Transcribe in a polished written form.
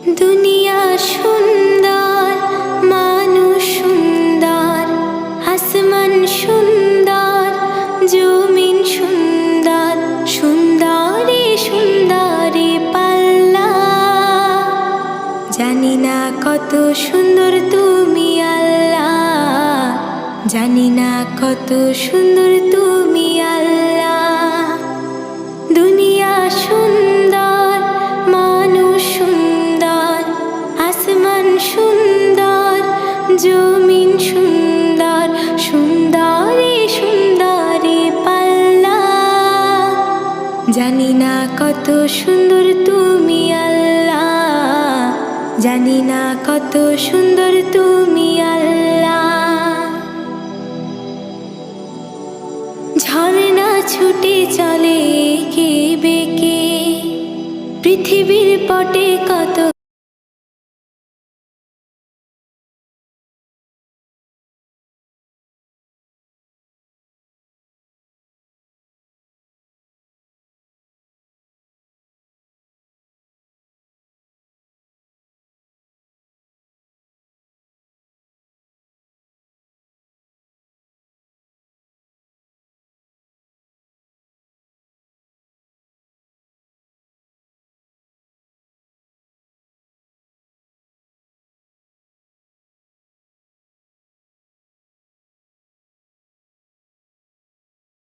দুনিয়া সুন্দর, মানুষ সুন্দর, আসমান সুন্দর, জমিন সুন্দর, সুন্দরী সুন্দরী পাল্লা। জানি না কত সুন্দর তুমি আল্লাহ, জানি না কত সুন্দর তুমি আল্লাহ। দুনিয়া সুন্দর, মানুষ সুন্দর, আসমান সুন্দর, জমিন সুন্দর, সুন্দরী সুন্দরী পাল্লা। জানি না কত সুন্দর তুমি আল্লাহ, জানি না কত সুন্দর তুমি আল্লাহ। ঝর্ণা ছুটে চলে এঁকে বেঁকে, পৃথিবীর পটে কত